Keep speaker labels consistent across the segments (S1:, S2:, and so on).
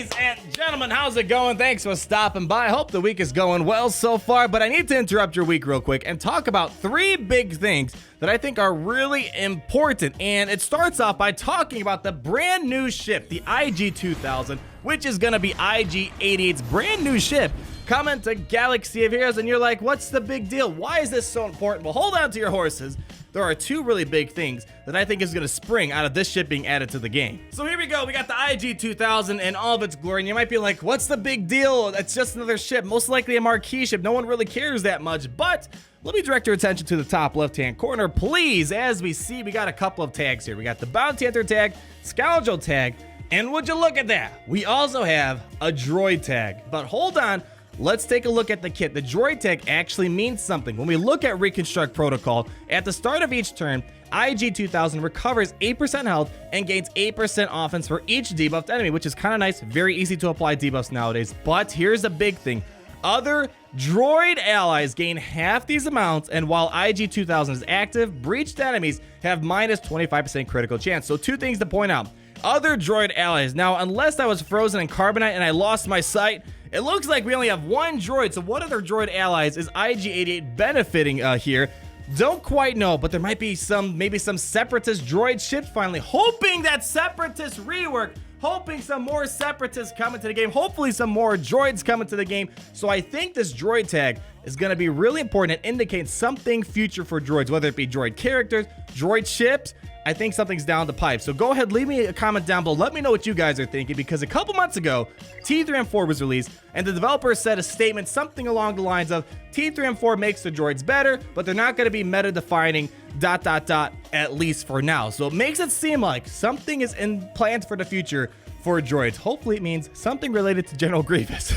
S1: Ladies and gentlemen, how's it going? Thanks for stopping by. Hope the week is going well so far, but I need to interrupt your week real quick and talk about 3 big things that I think are really important. And it starts off by talking about the brand new ship, the IG-2000, which is going to be IG-88's brand new ship coming to Galaxy of Heroes. And you're like, what's the big deal? Why is this so important? Well, hold on to your horses. There are 2 really big things that I think is going to spring out of this ship being added to the game. So here we go. We got the IG-2000 in all of its glory. And you might be like, what's the big deal? It's just another ship, most likely a marquee ship. No one really cares that much. But let me direct your attention to the top left-hand corner, please. As we see, we got a couple of tags here. We got the Bounty Hunter tag, Scoundrel tag, and would you look at that? We also have a Droid tag. But hold on. Let's take a look at the kit. The Droid tag actually means something. When we look at Reconstruct Protocol, at the start of each turn, IG-2000 recovers 8% health and gains 8% offense for each debuffed enemy, which is kind of nice. Very easy to apply debuffs nowadays. But here's the big thing. Other droid allies gain half these amounts, and while IG-2000 is active, breached enemies have minus 25% critical chance. So 2 things to point out. Other droid allies. Now, unless I was frozen in Carbonite and I lost my sight, it looks like we only have 1 droid. So what other droid allies is IG-88 benefiting here? Don't quite know, but there might be maybe some Separatist droid ships finally. Hoping that Separatist rework. Hoping some more Separatists come into the game. Hopefully some more droids come into the game. So I think this droid tag is going to be really important and indicate something future for droids, whether it be droid characters, droid ships. I think something's down the pipe. So go ahead, leave me a comment down below. Let me know what you guys are thinking, because a couple months ago, T3M4 was released, and the developer said a statement something along the lines of T3M4 makes the droids better, but they're not going to be meta-defining ... at least for now. So it makes it seem like something is in plans for the future for droids. Hopefully it means something related to General Grievous.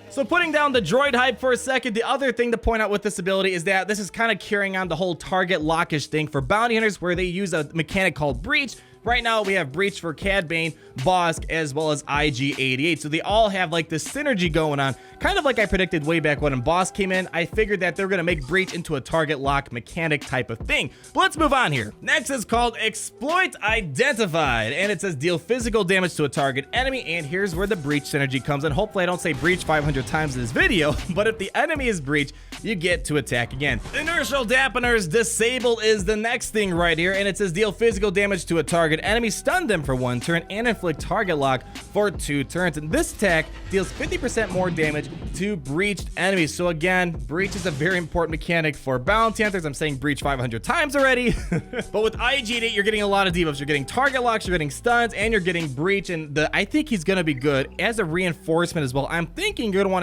S1: So putting down the droid hype for a second, the other thing to point out with this ability is that this is kind of carrying on the whole target lockish thing for bounty hunters, where they use a mechanic called breach. Right now we have breach for Cad Bane, Bosk, as well as IG-88. So they all have like this synergy going on, kind of like I predicted way back when Bosk came in. I figured that they're going to make breach into a target lock mechanic type of thing. But let's move on here. Next is called Exploit Identified, and it says deal physical damage to a target enemy. And here's where the breach synergy comes in. Hopefully I don't say breach 500 times in this video, but if the enemy is breach, you get to attack again. Inertial dampeners disable is the next thing right here, and it says deal physical damage to a target enemy, stun them for 1 turn, and inflict target lock for 2 turns. And this attack deals 50% more damage to breached enemies. So again, breach is a very important mechanic for bounty hunters. I'm saying breach 500 times already. But with IG-88, you're getting a lot of debuffs. You're getting target locks, you're getting stuns, and you're getting breach. And I think he's gonna be good as a reinforcement as well. I'm thinking you're gonna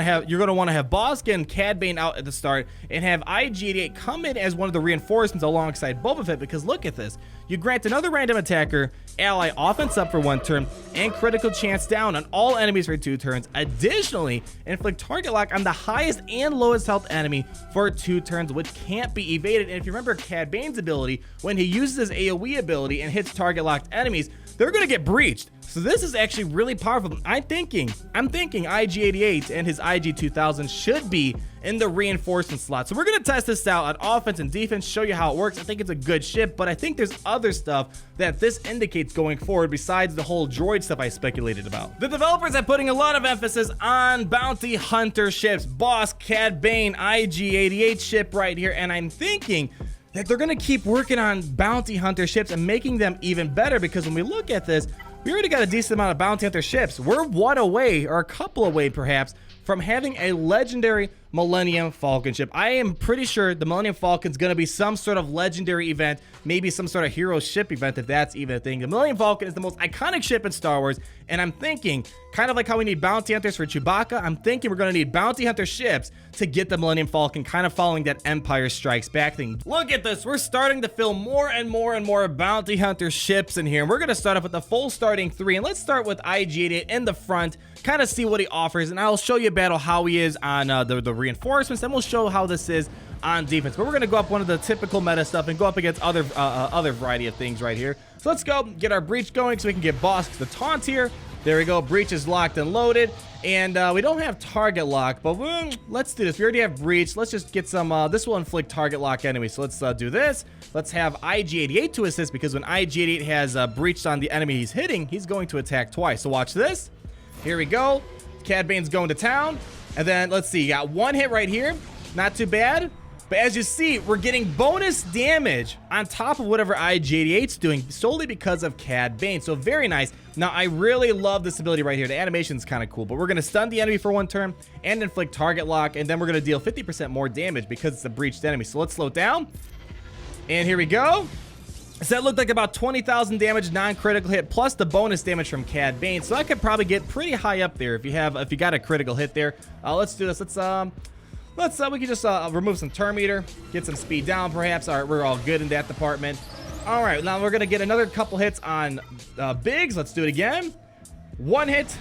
S1: want to have Bosk and Cad Bane out at the start, and have IG-88 come in as one of the reinforcements alongside Boba Fett, because look at this. You grant another random attacker ally offense up for 1 turn and critical chance down on all enemies for 2 turns. Additionally, inflict target lock on the highest and lowest health enemy for 2 turns, which can't be evaded. And if you remember Cad Bane's ability, when he uses his AoE ability and hits target locked enemies, they're gonna get breached. So this is actually really powerful. I'm thinking IG-88 and his IG-2000 should be in the reinforcement slot. So we're gonna test this out on offense and defense, show you how it works. I think it's a good ship, but I think there's other stuff that this indicates going forward besides the whole droid stuff I speculated about. The developers are putting a lot of emphasis on bounty hunter ships. Bosk, Cad Bane, IG-88 ship right here, and I'm thinking that they're gonna keep working on bounty hunter ships and making them even better, because when we look at this, we already got a decent amount of bounty hunter ships. We're 1 away, or a couple away perhaps, from having a legendary Millennium Falcon ship. I am pretty sure the Millennium Falcon is going to be some sort of legendary event, maybe some sort of hero ship event, if that's even a thing. The Millennium Falcon is the most iconic ship in Star Wars, and I'm thinking, kind of like how we need bounty hunters for Chewbacca, I'm thinking we're going to need bounty hunter ships to get the Millennium Falcon, kind of following that Empire Strikes Back thing. Look at this. We're starting to fill more and more bounty hunter ships in here, and we're going to start off with the full starting 3, and let's start with IG-88 in the front, kind of see what he offers, and I'll show you a battle how he is on the reinforcements, then we'll show how this is on defense. But we're gonna go up one of the typical meta stuff and go up against other variety of things right here. So let's go get our breach going so we can get Bosk the taunt here. There we go. Breach is locked and loaded, and we don't have target lock, but let's do this. We already have breach. Let's just get some. This will inflict target lock enemies. So let's do this. Let's have IG-88 to assist, because when IG-88 has breached on the enemy he's hitting, he's going to attack twice. So watch this. Here we go. Cad Bane's going to town. And then, let's see, you got one hit right here. Not too bad. But as you see, we're getting bonus damage on top of whatever IG-88's doing solely because of Cad Bane. So very nice. Now, I really love this ability right here. The animation's kind of cool, but we're going to stun the enemy for one turn and inflict target lock, and then we're going to deal 50% more damage because it's a breached enemy. So let's slow it down. And here we go. So that looked like about 20,000 damage, non-critical hit, plus the bonus damage from Cad Bane. So that could probably get pretty high up there if you got a critical hit there. Let's do this. We can just remove some turn meter, get some speed down perhaps. All right, we're all good in that department. All right, now we're gonna get another couple hits on Biggs. Let's do it again. One hit,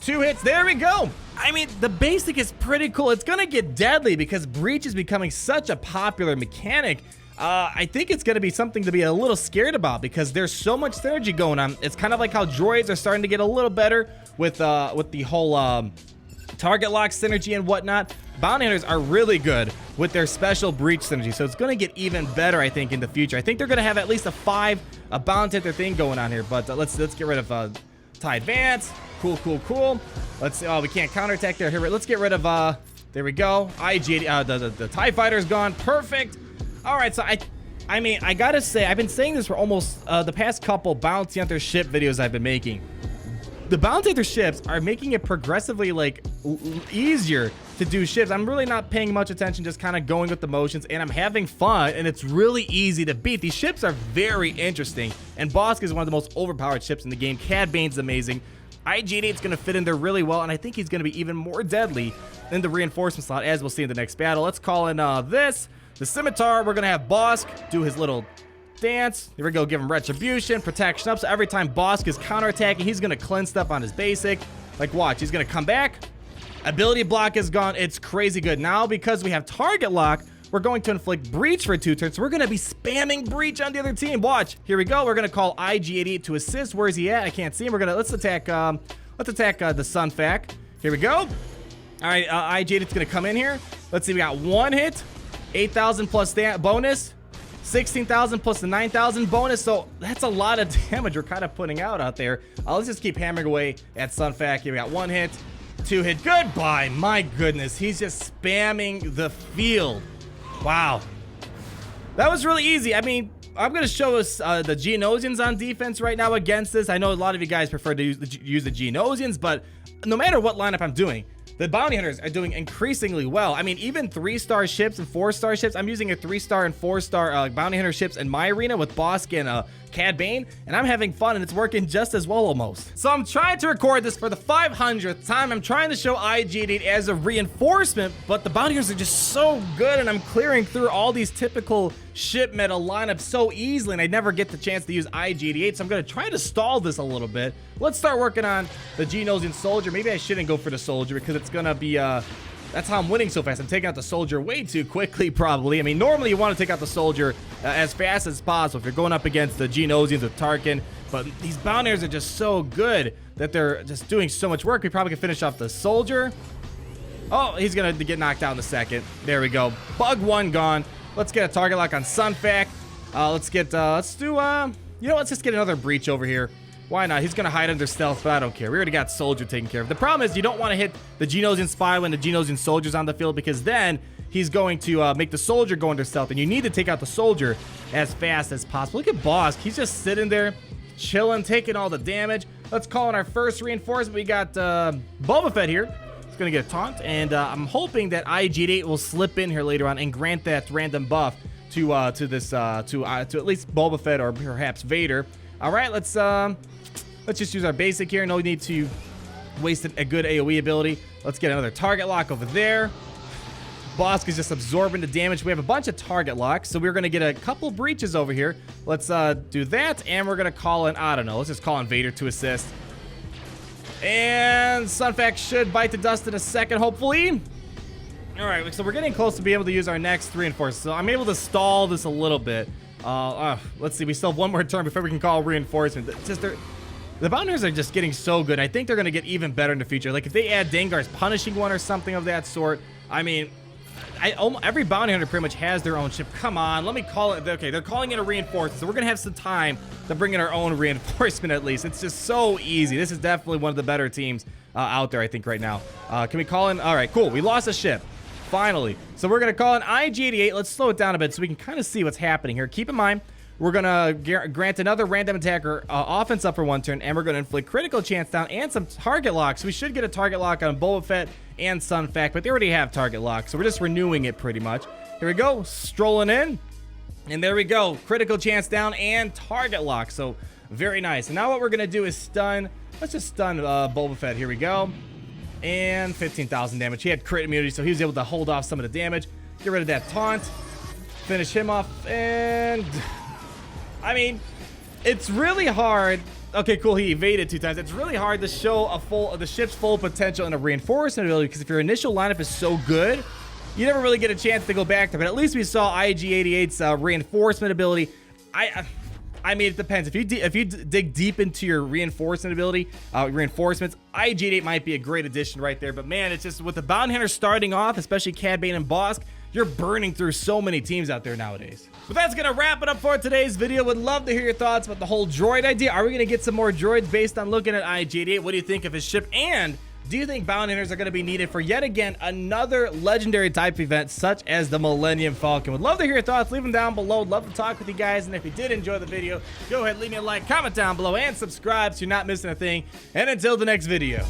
S1: two hits. There we go. I mean, the basic is pretty cool. It's gonna get deadly because breach is becoming such a popular mechanic. I think it's gonna be something to be a little scared about because there's so much synergy going on. It's kind of like how droids are starting to get a little better with the whole target lock synergy and whatnot. Bounty hunters are really good with their special breach synergy, so it's going to get even better, I think, in the future. I think they're going to have at least a bounty hunter thing going on here, but let's get rid of TIE Advance. Cool. Let's see. Oh, we can't counterattack there. Here, let's get rid of there we go. The TIE fighter's gone. Perfect. All right, so I mean, I gotta say, I've been saying this for almost the past couple bounty hunter ship videos I've been making. The bounty hunter ships are making it progressively like easier to do ships. I'm really not paying much attention, just kind of going with the motions, and I'm having fun, and it's really easy to beat. These ships are very interesting, and Bosk is one of the most overpowered ships in the game. Cad Bane's amazing. IG-88's going to fit in there really well, and I think he's going to be even more deadly in the reinforcement slot, as we'll see in the next battle. Let's call in the Scimitar. We're going to have Bosk do his little dance. Here we go. Give him retribution, protection up. So every time Bosk is counterattacking, he's going to cleanse stuff on his basic. Like, watch. He's going to come back. Ability block is gone. It's crazy good. Now, because we have target lock, we're going to inflict breach for 2 turns. So we're going to be spamming breach on the other team. Watch. Here we go. We're going to call IG-88 to assist. Where is he at? I can't see him. Let's attack the Sunfac. Here we go. All right. IG-88's going to come in here. Let's see. We got one hit. 8,000 plus bonus. 16,000 plus the 9,000 bonus, so that's a lot of damage we're kind of putting out there. Let's just keep hammering away at Sunfac. Here we got one hit, two hit. Goodbye. My goodness, he's just spamming the field. Wow, that was really easy. I mean, I'm going to show us the Geonosians on defense right now against this. I know a lot of you guys prefer to use the Geonosians, but no matter what lineup I'm doing, the bounty hunters are doing increasingly well. I mean, even 3-star ships and 4-star ships. I'm using a 3-star and 4-star bounty hunter ships in my arena with Bosk and Cad Bane, and I'm having fun, and it's working just as well almost. So I'm trying to record this for the 500th time. I'm trying to show IG-88 as a reinforcement, but the bounty hunters are just so good, and I'm clearing through all these typical ship meta lineups so easily, and I never get the chance to use IG-88, so I'm going to try to stall this a little bit. Let's start working on the Geonosian soldier. Maybe I shouldn't go for the soldier because it's going to be that's how I'm winning so fast. I'm taking out the soldier way too quickly, probably. I mean, normally you want to take out the soldier as fast as possible if you're going up against the Geonosians with Tarkin. But these bounty hunters are just so good that they're just doing so much work. We probably can finish off the soldier. Oh, he's going to get knocked out in a second. There we go. Bug one gone. Let's get a target lock on Sunfac. Let's just get another breach over here. Why not? He's going to hide under stealth, but I don't care. We already got soldier taken care of. The problem is you don't want to hit the Geonosian spy when the Geonosian soldier's on the field, because then he's going to make the soldier go under stealth, and you need to take out the soldier as fast as possible. Look at Bosk. He's just sitting there, chilling, taking all the damage. Let's call in our first reinforcement. We got Boba Fett here. He's going to get a taunt, and I'm hoping that IG-88 will slip in here later on and grant that random buff to at least Boba Fett or perhaps Vader. All right, let's just use our basic here. No need to waste a good AoE ability. Let's get another target lock over there. Bosk is just absorbing the damage. We have a bunch of target locks, so we're going to get a couple breaches over here. Let's do that, and we're going to call in, I don't know, let's just call in Vader to assist. And Sunfac should bite the dust in a second, hopefully. All right, so we're getting close to be able to use our next reinforcements. So I'm able to stall this a little bit. Let's see, we still have one more turn before we can call reinforcement. The bounty hunters are just getting so good. I think they're going to get even better in the future. Like, if they add Dengar's punishing one or something of that sort, I mean, every bounty hunter pretty much has their own ship. Come on, let me call it. Okay, they're calling it a reinforcement, so we're gonna have some time to bring in our own reinforcement at least. It's just so easy. This is definitely one of the better teams out there, I think, right now. Can we call in? All right, cool. We lost a ship. Finally. So we're going to call in IG-88. Let's slow it down a bit so we can kind of see what's happening here. Keep in mind, we're going to grant another random attacker offense up for 1 turn, and we're going to inflict critical chance down and some target locks. We should get a target lock on Boba Fett and Sun Fact, but they already have target lock, so we're just renewing it pretty much. Here we go. Strolling in. And there we go. Critical chance down and target lock. So very nice. And now what we're going to do is stun. Let's just stun Boba Fett. Here we go. And 15,000 damage. He had crit immunity, so he was able to hold off some of the damage. Get rid of that taunt. Finish him off. And I mean, it's really hard. Okay, cool. He evaded 2 times. It's really hard to show the ship's full potential in a reinforcement ability, because if your initial lineup is so good, you never really get a chance to go back there. But at least we saw IG-88's reinforcement ability. I mean, it depends. If you dig deep into your reinforcement ability, reinforcements, IG-88 might be a great addition right there. But man, it's just with the bounty hunter starting off, especially Cad Bane and Bosk, you're burning through so many teams out there nowadays. But that's gonna wrap it up for today's video. Would love to hear your thoughts about the whole droid idea. Are we gonna get some more droids based on looking at IG-88? What do you think of his ship? And do you think bounty hunters are going to be needed for yet again another legendary type event such as the Millennium Falcon? Would love to hear your thoughts. Leave them down below. Love to talk with you guys. And if you did enjoy the video, go ahead, leave me a like, comment down below, and subscribe so you're not missing a thing. And until the next video.